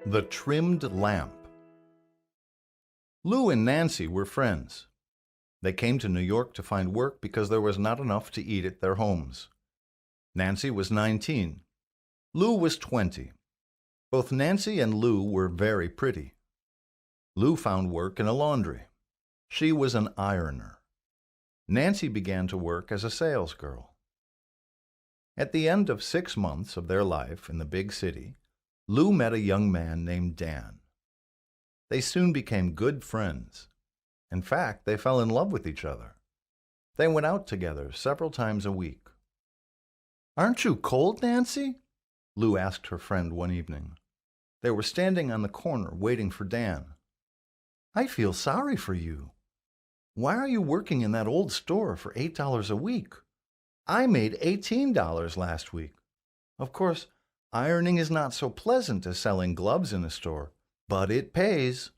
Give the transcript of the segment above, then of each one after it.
The Trimmed Lamp. Lou and Nancy were friends. They came to New York to find work because there was not enough to eat at their homes. Nancy was 19. Lou was 20. Both Nancy and Lou were very pretty. Lou found work in a laundry. She was an ironer. Nancy began to work as a salesgirl. At the end of 6 months of their life in the big city, Lou met a young man named Dan. They soon became good friends. In fact, they fell in love with each other. They went out together several times a week. "Aren't you cold, Nancy?" Lou asked her friend one evening. They were standing on the corner waiting for Dan. "I feel sorry for you. Why are you working in that old store for $8 a week? I made $18 last week. Of course, ironing is not so pleasant as selling gloves in a store, but it pays.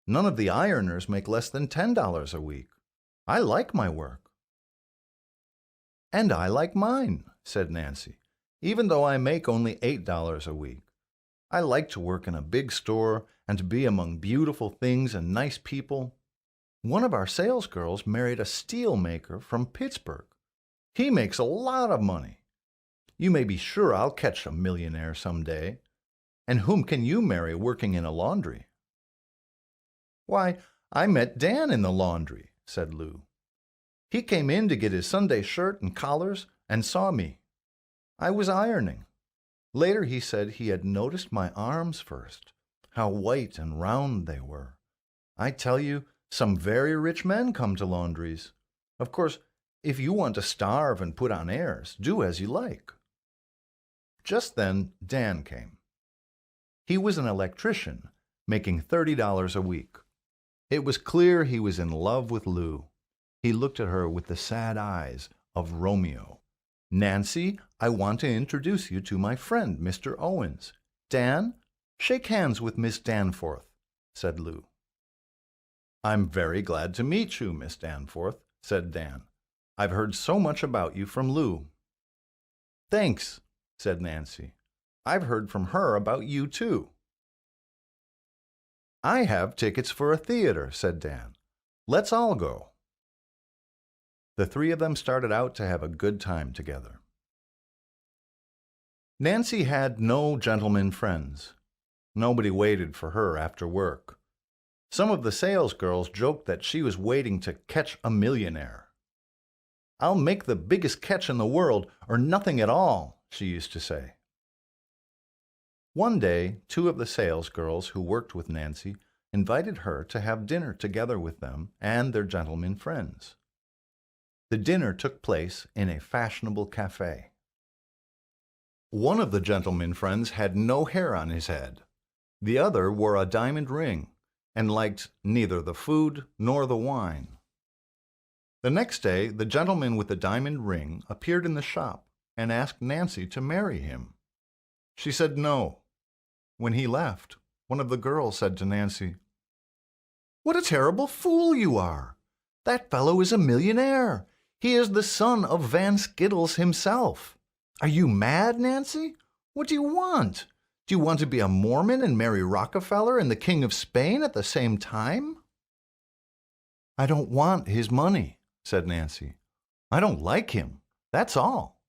None of the ironers make less than $10 a week. I like my work." "And I like mine," said Nancy, "even though I make only $8 a week. I like to work in a big store and to be among beautiful things and nice people. One of our salesgirls married a steel maker from Pittsburgh. He makes a lot of money. You may be sure I'll catch a millionaire someday. And whom can you marry working in a laundry?" "Why, I met Dan in the laundry," said Lou. "He came in to get his Sunday shirt and collars and saw me. I was ironing. Later he said he had noticed my arms first, how white and round they were. I tell you, some very rich men come to laundries. Of course, if you want to starve and put on airs, do as you like." Just then, Dan came. He was an electrician, making $30 a week. It was clear he was in love with Lou. He looked at her with the sad eyes of Romeo. "Nancy, I want to introduce you to my friend, Mr. Owens. Dan, shake hands with Miss Danforth," said Lou. "I'm very glad to meet you, Miss Danforth," said Dan. "I've heard so much about you from Lou." "Thanks," said Nancy. "I've heard from her about you, too." "I have tickets for a theater," said Dan. "Let's all go." The three of them started out to have a good time together. Nancy had no gentlemen friends. Nobody waited for her after work. Some of the salesgirls joked that she was waiting to catch a millionaire. "I'll make the biggest catch in the world, or nothing at all," she used to say. One day, 2 of the salesgirls who worked with Nancy invited her to have dinner together with them and their gentlemen friends. The dinner took place in a fashionable cafe. One of the gentlemen friends had no hair on his head. The other wore a diamond ring and liked neither the food nor the wine. The next day, the gentleman with the diamond ring appeared in the shop and asked Nancy to marry him. She said no. When he left, one of the girls said to Nancy, "What a terrible fool you are! That fellow is a millionaire. He is the son of Van Skittles himself. Are you mad, Nancy? What do you want? Do you want to be a Mormon and marry Rockefeller and the King of Spain at the same time?" "I don't want his money," said Nancy. "I don't like him, that's all.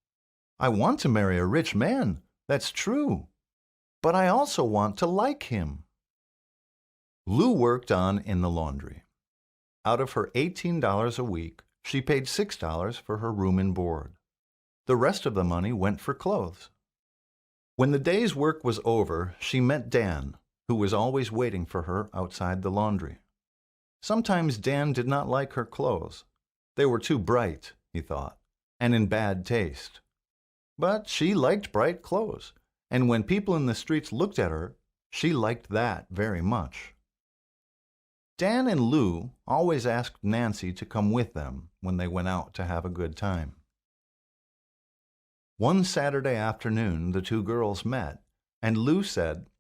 I want to marry a rich man, that's true. But I also want to like him." Lou worked on in the laundry. Out of her $18 a week, she paid $6 for her room and board. The rest of the money went for clothes. When the day's work was over, she met Dan, who was always waiting for her outside the laundry. Sometimes Dan did not like her clothes. They were too bright, he thought, and in bad taste. But she liked bright clothes, and when people in the streets looked at her, she liked that very much. Dan and Lou always asked Nancy to come with them when they went out to have a good time. One Saturday afternoon, the 2 girls met, and Lou said,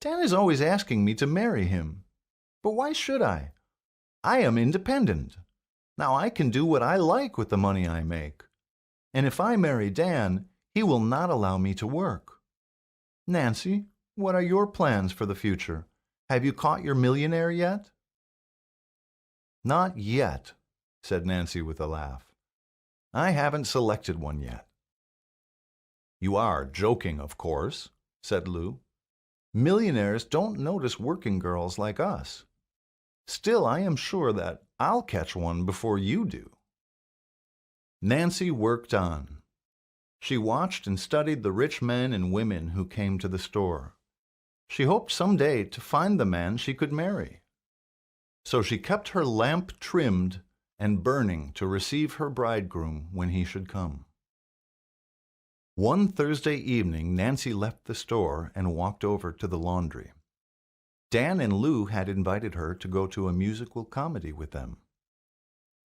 "Dan is always asking me to marry him. But why should I? I am independent. Now I can do what I like with the money I make. And if I marry Dan, he will not allow me to work. Nancy, What are your plans for the future? Have you caught your millionaire yet?" "Not yet," said Nancy with a laugh. "I haven't selected one yet." "You are joking, of course," said Lou. "Millionaires don't notice working girls like us. Still, I am sure that I'll catch one before you do." Nancy worked on. She watched and studied the rich men and women who came to the store. She hoped someday to find the man she could marry. So she kept her lamp trimmed and burning to receive her bridegroom when he should come. One Thursday evening, Nancy left the store and walked over to the laundry. Dan and Lou had invited her to go to a musical comedy with them.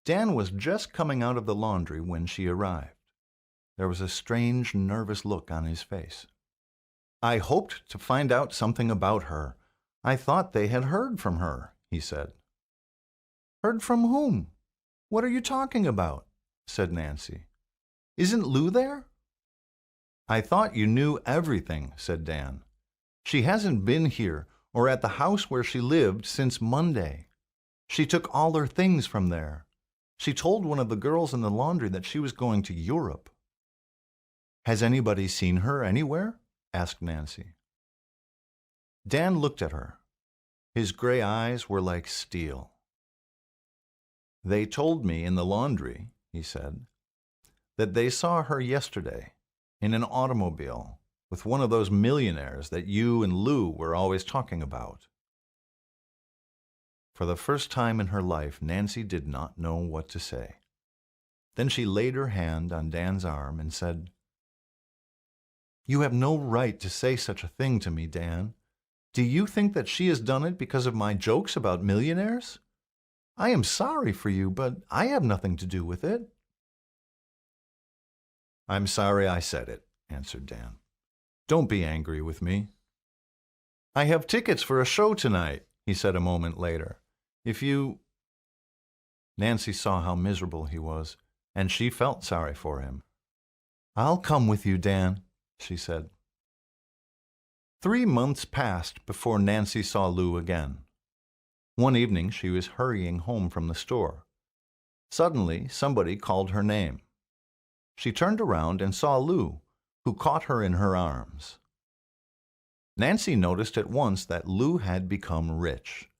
Dan was just coming out of the laundry when she arrived. There was a strange, nervous look on his face. "I hoped to find out something about her. I thought they had heard from her," he said. "Heard from whom? What are you talking about?" said Nancy. "Isn't Lou there?" "I thought you knew everything," said Dan. "She hasn't been here or at the house where she lived since Monday. She took all her things from there. She told one of the girls in the laundry that she was going to Europe." "Has anybody seen her anywhere?" asked Nancy. Dan looked at her. His gray eyes were like steel. "They told me in the laundry," he said, "that they saw her yesterday in an automobile with one of those millionaires that you and Lou were always talking about." For the first time in her life, Nancy did not know what to say. Then she laid her hand on Dan's arm and said, "You have no right to say such a thing to me, Dan. Do you think that she has done it because of my jokes about millionaires? I am sorry for you, but I have nothing to do with it." "I'm sorry I said it," answered Dan. "Don't be angry with me." "I have tickets for a show tonight," he said a moment later. "If you—" Nancy saw how miserable he was, and she felt sorry for him. "I'll come with you, Dan," she said. 3 months passed before Nancy saw Lou again. One evening she was hurrying home from the store. Suddenly somebody called her name. She turned around and saw Lou, who caught her in her arms. Nancy noticed at once that Lou had become rich.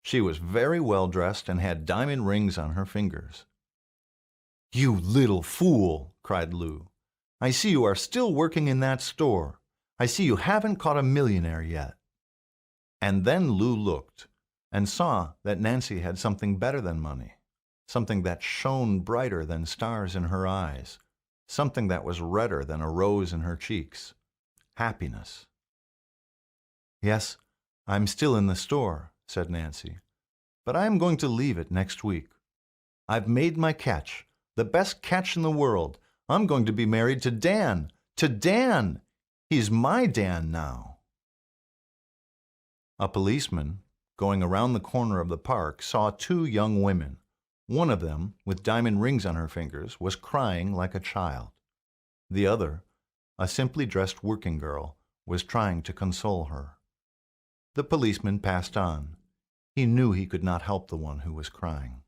She was very well dressed and had diamond rings on her fingers. "You little fool!" cried Lou. "I see you are still working in that store. I see you haven't caught a millionaire yet." And then Lou looked and saw that Nancy had something better than money, something that shone brighter than stars in her eyes, something that was redder than a rose in her cheeks: happiness. "Yes, I'm still in the store," said Nancy, "but I am going to leave it next week. I've made my catch, the best catch in the world. I'm going to be married to Dan. To Dan! He's my Dan now." A policeman, going around the corner of the park, saw 2 young women. One of them, with diamond rings on her fingers, was crying like a child. The other, a simply dressed working girl, was trying to console her. The policeman passed on. He knew he could not help the one who was crying.